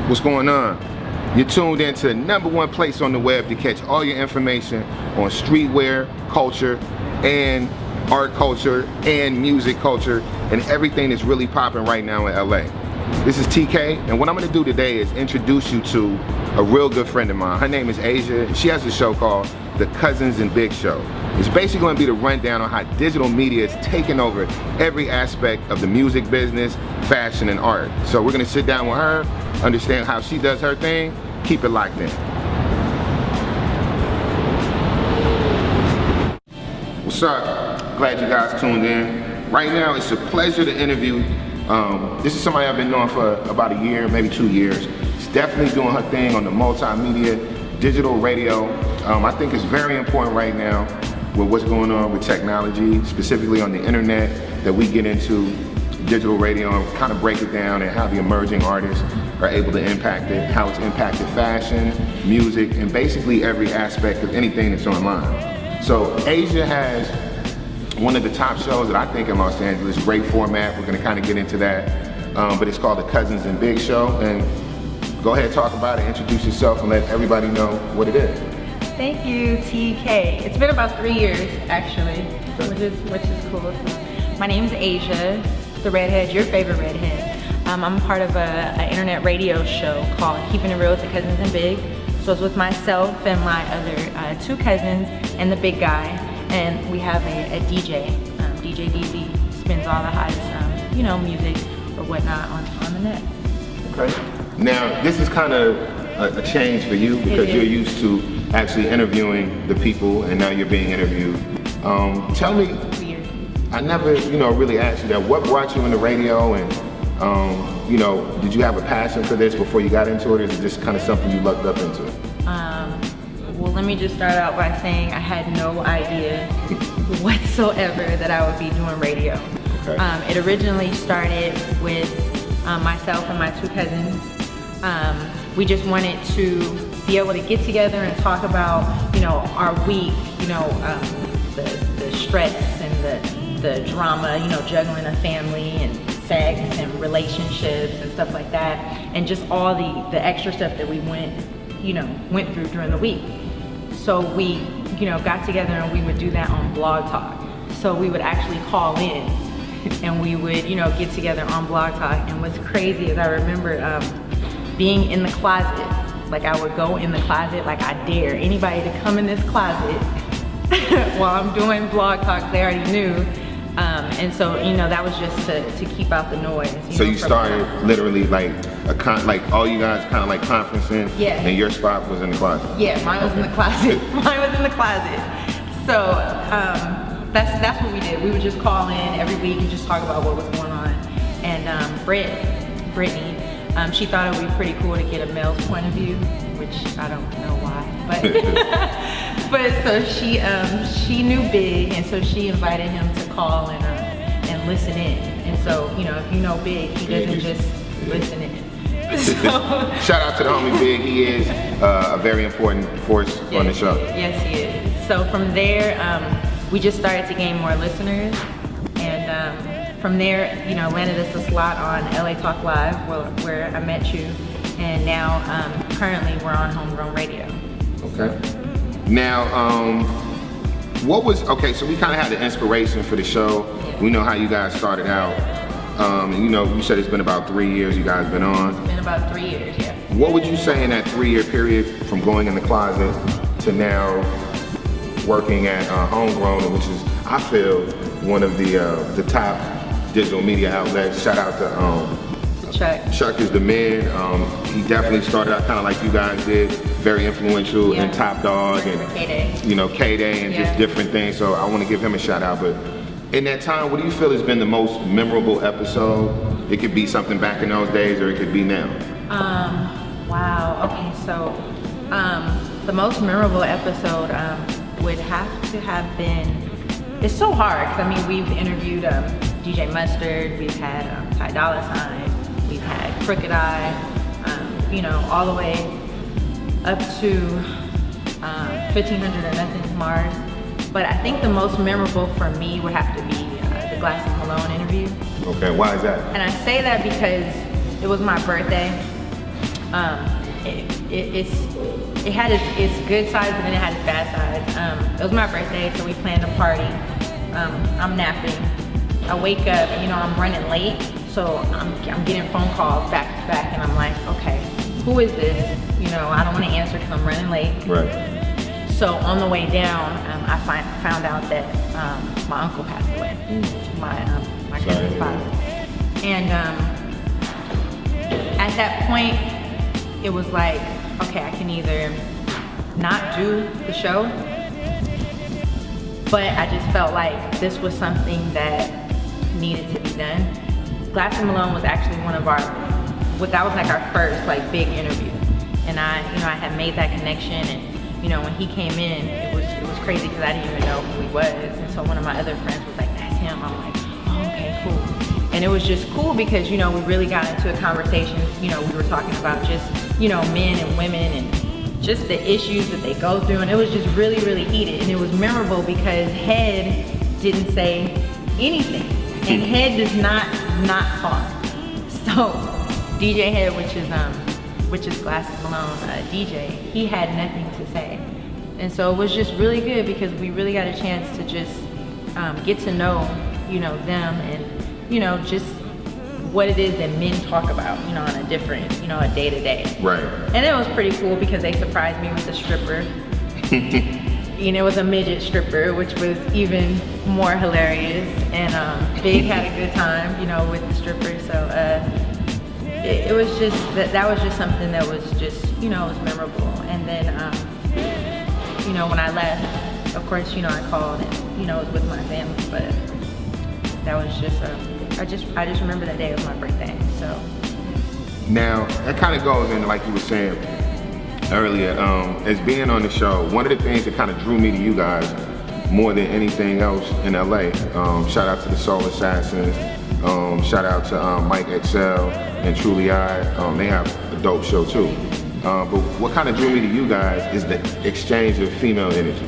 What's going on? You're tuned in to the #1 place on the web to catch all your information on streetwear, culture, and art culture, and music culture, and everything that's really popping right now in LA. This is TK, and what I'm gonna do today is introduce you to a real good friend of mine. Her name is Asia. She has a show called The Cousins and Big Show. It's basically gonna be the rundown on how digital media is taking over every aspect of the music business, fashion, and art. So we're gonna sit down with her, understand how she does her thing. Keep it locked in. What's up? Glad you guys tuned in. Right now, it's a pleasure to interview. This is somebody I've been knowing for about a year, maybe 2 years. She's definitely doing her thing on the multimedia, digital radio. I think it's very important right now with what's going on with technology, specifically on the internet, that we get into digital radio and kind of break it down and how the emerging artists are able to impact it, how it's impacted fashion, music, and basically every aspect of anything that's online. So Asia has one of the top shows that I think in Los Angeles, great format, we're gonna kind of get into that, but it's called The Cousins and Big Show, and go ahead, talk about it, introduce yourself, and let everybody know what it is. Thank you, TK. It's been about 3 years, actually, which is cool. My name's Asia, the redhead, your favorite redhead. I'm part of an internet radio show called Keeping It Real with the Cousins and Big. So it's with myself and my other 2 cousins and the big guy. And we have a DJ, DJ DZ, spins all the hottest, music or whatnot on the net. Okay. Now, this is kind of a change for you because you're used to actually interviewing the people and now you're being interviewed. Tell me, I never, really asked you that. What brought you into radio, and did you have a passion for this before you got into it, or is it just kind of something you lucked up into? Well, let me just start out by saying I had no idea whatsoever that I would be doing radio. Okay. It originally started with myself and my 2 cousins. We just wanted to be able to get together and talk about, our week, the stress and the drama, juggling a family and sex and relationships and stuff like that, and just all the extra stuff that we went through during the week. So we, got together and we would do that on Blog Talk. So we would actually call in and we would, get together on Blog Talk. And what's crazy is I remember being in the closet. Like I would go in the closet, like I dare anybody to come in this closet while I'm doing Blog Talk. They already knew. And so, that was just to keep out the noise. So you started literally like all you guys kind of like conferencing, yeah. And your spot was in the closet. Yeah, mine was in the closet. Mine was in the closet. So that's what we did. We would just call in every week and just talk about what was going on. And Brittany, she thought it would be pretty cool to get a male's point of view, which I don't know why, but but so she knew Big, and so she invited him to call and listen in. And so if you know Big, he doesn't just listen in. So, shout out to the homie Big. He is a very important force on the show. Yes, he is. So from there, we just started to gain more listeners, and from there, landed us a slot on LA Talk Live, where I met you, and now currently we're on Homegrown Radio. Okay. Now, so we kind of had the inspiration for the show. Yeah. We know how you guys started out. You said it's been about 3 years you guys been on. It's been about 3 years, yeah. What would you say in that 3-year period from going in the closet to now working at Homegrown, which is, I feel, one of the top digital media outlets? Shout out to Chuck. Chuck is the man. He definitely started out kind of like you guys did, very influential in Top Dog and K-Day and just different things. So I want to give him a shout out. But in that time, what do you feel has been the most memorable episode? It could be something back in those days, or it could be now. Wow. Okay, so the most memorable episode would have to have been. It's so hard because we've interviewed DJ Mustard, we've had Ty Dolla $ign, we've had Crooked I, all the way up to 1500 or Nothing's Mars. But I think the most memorable for me would have to be the Glasses Malone interview. Okay, why is that? And I say that because it was my birthday, It had its good sides, but then it had its bad sides. It was my birthday, so we planned a party. I'm napping. I wake up, and I'm running late, so I'm getting phone calls back to back, and I'm like, okay, who is this? I don't want to answer because I'm running late. Right. So on the way down, I found out that my uncle passed away. My cousin's father. And at that point, it was like, okay, I can either not do the show, but I just felt like this was something that needed to be done. Glass and Malone was actually that was like our first big interview. And I had made that connection, and when he came in, it was crazy because I didn't even know who he was. And so one of my other friends was like, that's him. I'm like, oh, okay, cool. And it was just cool because, we really got into a conversation. We were talking about just, men and women and just the issues that they go through. And it was just really, really heated. And it was memorable because Head didn't say anything. And Head does not talk. So DJ Head, which is Glass and Malone DJ, he had nothing to say. And so it was just really good because we really got a chance to just get to know, them and, just what it is that men talk about, on a different, a day to day. Right. And it was pretty cool because they surprised me with a stripper. It was a midget stripper, which was even more hilarious. And Big had a good time, with the stripper. So it was just, that was just something that was just, it was memorable. And then, when I left, of course, I called and, it was with my family, but that was just, I just remember that day was my birthday, so. Now, that kind of goes into, like you were saying earlier, as being on the show, one of the things that kind of drew me to you guys more than anything else in LA, shout out to the Soul Assassins, shout out to Mike Excel and Truly I, they have a dope show too. But what kind of drew me to you guys is the exchange of female energy.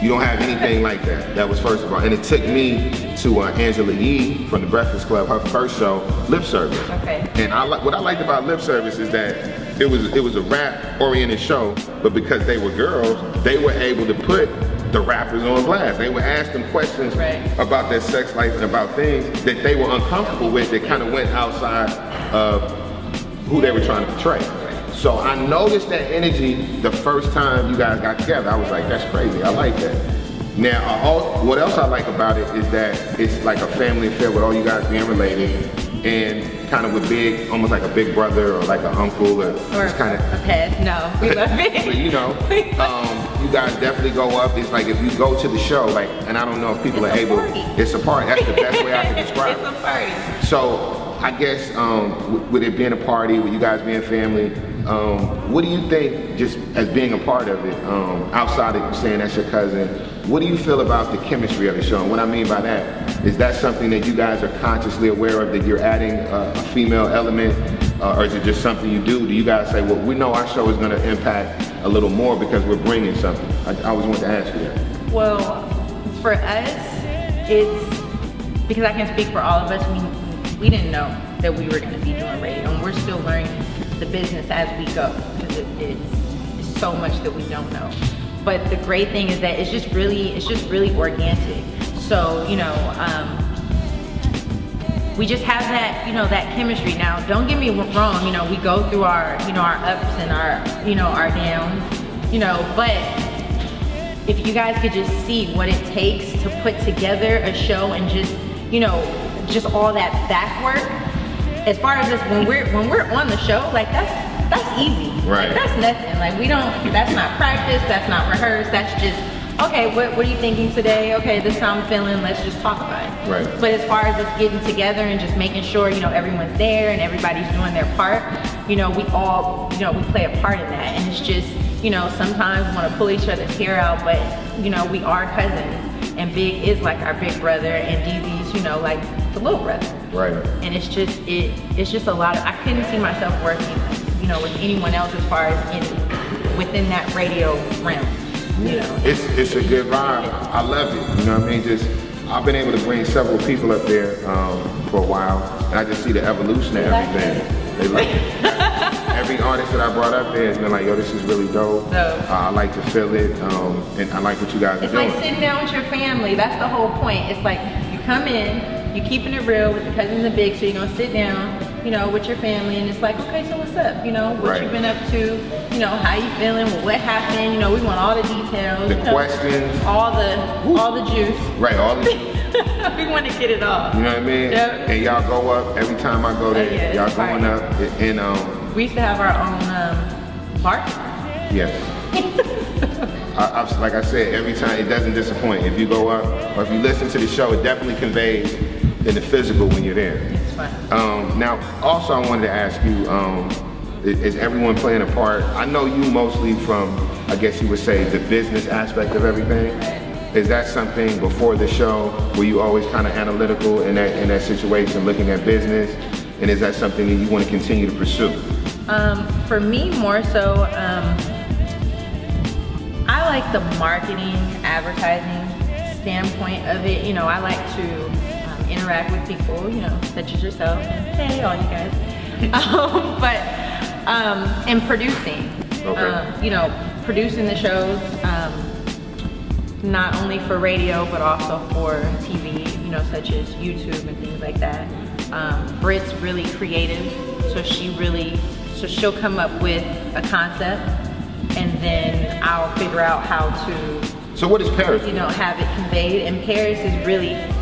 You don't have anything like that. That was first of all. And it took me to Angela Yee from the Breakfast Club, her first show, Lip Service. Okay. And what I liked about Lip Service is that it was a rap-oriented show, but because they were girls, they were able to put the rappers on blast. They would ask them questions about their sex life and about things that they were uncomfortable with that kind of went outside of who they were trying to portray. So I noticed that energy the first time you guys got together. I was like, that's crazy, I like that. Now, what else I like about it is that it's like a family affair with all you guys being related and kind of with Big, almost like a big brother or like an uncle or just kind of a pet. No, we love it. But you guys definitely go up. It's like if you go to the show, and I don't know if people are able, it's a party. That's the best way I can describe it. It's a party. So I guess with it being a party, with you guys being family, what do you think, just as being a part of it, outside of you saying that's your cousin, what do you feel about the chemistry of the show? And what I mean by that, is that something that you guys are consciously aware of, that you're adding a female element, or is it just something you do? Do you guys say, well, we know our show is going to impact a little more because we're bringing something? I always want to ask you that. Well, for us, it's, because I can speak for all of us, we didn't know that we were going to be doing radio, and we're still learning the business as we go, because it's so much that we don't know. But the great thing is that it's just really organic. So, we just have that, that chemistry. Now, don't get me wrong, we go through our, our ups and our downs, but if you guys could just see what it takes to put together a show and just, just all that back work, as far as this, when we're on the show, that's easy. Right. That's nothing. That's not practice, that's not rehearsed, that's just, okay, what are you thinking today? Okay, this is how I'm feeling, let's just talk about it. Right. But as far as us getting together and just making sure, everyone's there and everybody's doing their part, we all, we play a part in that. And it's just, sometimes we want to pull each other's hair out, but, we are cousins. And Big is like our big brother, and DZ's, like the little brother. Right. And it's just a lot of, I couldn't see myself working, with anyone else as far as within that radio realm. It's a good vibe. I love it. You know what I mean? I've been able to bring several people up there for a while, and I just see the evolution of everything. They love it. every artist that I brought up there has been like, yo, this is really dope. I like to feel it, and I like what you guys are It's doing. like sitting down with your family. That's the whole point. It's like you come in, you keeping it real with the cousins and big, so you're gonna sit down, you know, with your family, and it's like, okay, so what's up? You know, what you've been up to? You know, how you feeling? What happened? You know, we want all the details. The questions. All the juice. Right, all the. We want to get it all. You know what I mean? Yep. And y'all go up every time I go there. Yeah, y'all it's going fire. up, and We used to have our own park. yes. Like I said, every time it doesn't disappoint. If you go up or if you listen to the show, it definitely conveys in the physical when you're there. It's fun. Now, also I wanted to ask you, is everyone playing a part? I know you mostly from, I guess you would say, the business aspect of everything. Is that something before the show, were you always kind of analytical in that situation, looking at business? And is that something that you want to continue to pursue? For me, more so, I like the marketing, advertising standpoint of it. You know, I like to interact with people, you know, such as yourself, and hey, all you guys. And producing. Okay. You know, producing the shows, not only for radio, but also for TV, you know, such as YouTube and things like that. Britt's really creative, so she'll come up with a concept, and then I'll figure out how to, So what is Paris? you know, have it conveyed. And Paris is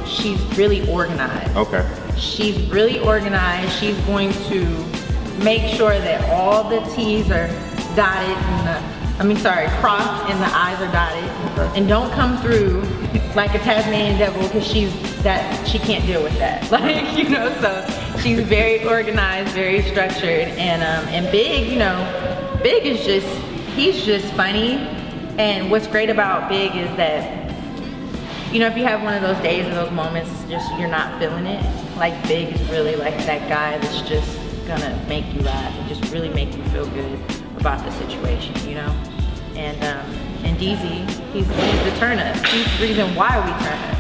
she's really organized. Okay. She's really organized. She's going to make sure that all the T's are dotted crossed and the I's are dotted. Okay. And don't come through like a Tasmanian devil, because she can't deal with that. Like, you know, so she's very organized, very structured, and Big, you know, Big is he's just funny. And what's great about Big is that, you know, if you have one of those days or those moments, just you're not feeling it, like Big is really like that guy that's just gonna make you laugh and just really make you feel good about the situation, you know? And DZ, he's the turn up. He's the reason why we turn up.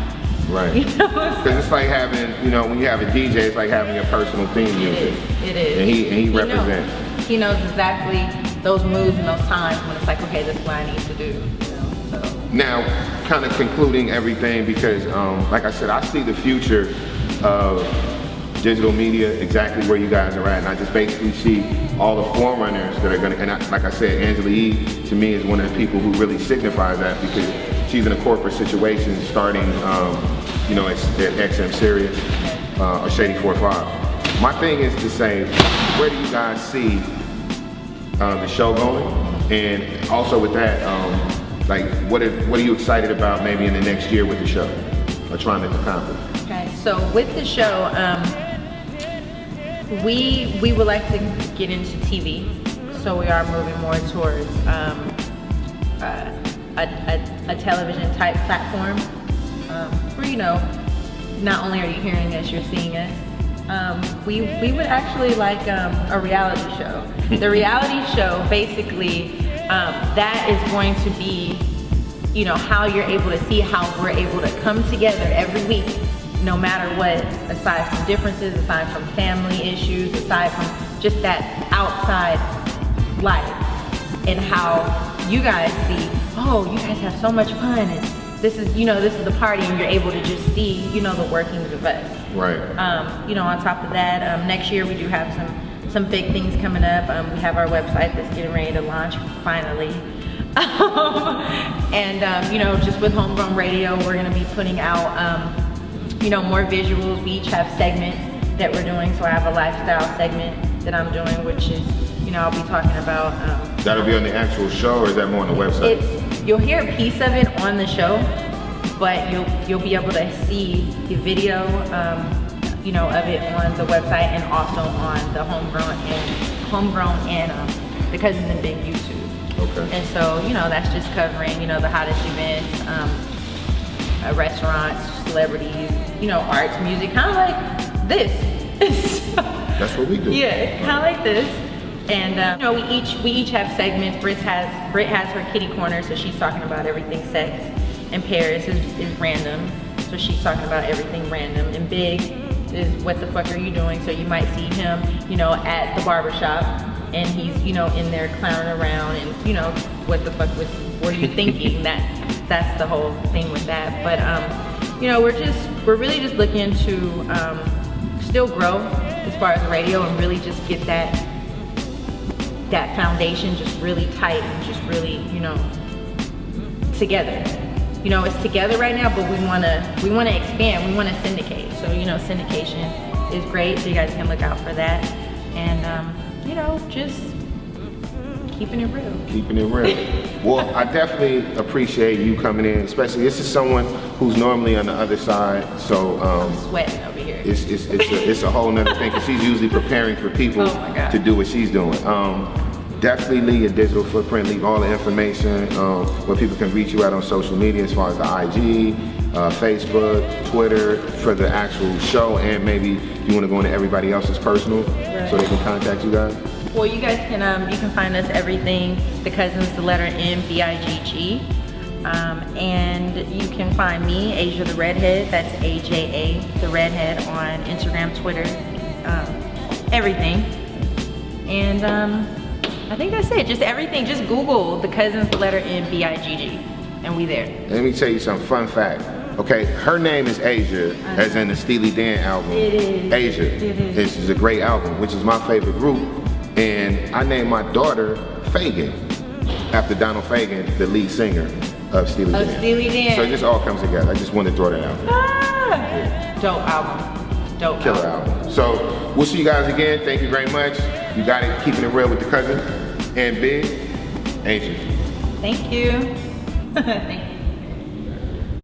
Right. You know? Because it's like having, you know, when you have a DJ, it's like having your personal theme music. It is. And he represents. He knows exactly those moods and those times when it's like, okay, this is what I need to do, you know? So. Now, kind of concluding everything, because like I said, I see the future of digital media exactly where you guys are at, and I just basically see all the forerunners that are gonna, and like I said, Angela Yee to me is one of the people who really signifies that, because she's in a corporate situation starting, you know, at XM Sirius or Shady 45. My thing is to say, where do you guys see the show going? And also with that, like, what are you excited about maybe in the next year with the show, or trying to accomplish? Okay, so with the show, we would like to get into TV, so we are moving more towards a television type platform, where, you know, not only are you hearing us, you're seeing us. We would actually like a reality show. The reality show, basically, that is going to be, you know, how you're able to see how we're able to come together every week, no matter what, aside from differences, aside from family issues, aside from just that outside life, and how you guys see, oh, you guys have so much fun, and this is, you know, this is the party, and you're able to just see, you know, the workings of us. Right. You know, on top of that, next year we do have some big things coming up. We have our website that's getting ready to launch finally. And you know, just with Homegrown Radio, we're gonna be putting out, you know, more visuals. We each have segments that we're doing. So I have a lifestyle segment that I'm doing, which is, you know, I'll be talking about. That'll be on the actual show, or is that more on the website? You'll hear a piece of it on the show, but you'll be able to see the video, you know, of it on the website, and also on the Homegrown and the Cousins and Big YouTube. Okay. And so, you know, that's just covering, you know, the hottest events, restaurants, celebrities, you know, arts, music, kind of like this. That's what we do. Yeah, kind of like this. And you know, we each have segments. Britt has her kitty corner, so she's talking about everything sex. And Paris is random, so she's talking about everything random. And Big is what the fuck are you doing? So you might see him, you know, at the barbershop, and he's, you know, in there clowning around and, you know, what are you thinking? That's the whole thing with that. But, you know, we're really just looking to still grow as far as radio and really just get that foundation just really tight and just really, you know, together. You know, it's together right now, but we wanna expand, we wanna syndicate. So, you know, syndication is great, so you guys can look out for that. And, you know, just keeping it real. Keeping it real. Well, I definitely appreciate you coming in, especially this is someone who's normally on the other side, so I'm sweating over here. it's a whole nother thing, because she's usually preparing for people Oh my God. to do what she's doing. Definitely leave your digital footprint, leave all the information where people can reach you out on social media as far as the IG, Facebook, Twitter, for the actual show, and maybe you want to go into everybody else's personal so they can contact you guys. Well, you guys can, you can find us everything, The Cousins, the letter M, B-I-G-G. And you can find me, Asia the Redhead, that's A-J-A, the Redhead, on Instagram, Twitter, everything. And I think that's it, just everything, just Google The Cousins, the letter M, B-I-G-G, and we there. Let me tell you some fun fact. Okay, her name is Asia, as in the Steely Dan album. It is. Asia. It is. This is a great album, which is my favorite group. And I named my daughter Fagan, after Donald Fagan, the lead singer of Steely Dan. Steely Dan. So it just all comes together. I just wanted to throw that out there. Ah, dope album. Dope Killer album. So we'll see you guys again. Thank you very much. You got it, keeping it real with the cousin. And Big, Asia. Thank you. Thank you.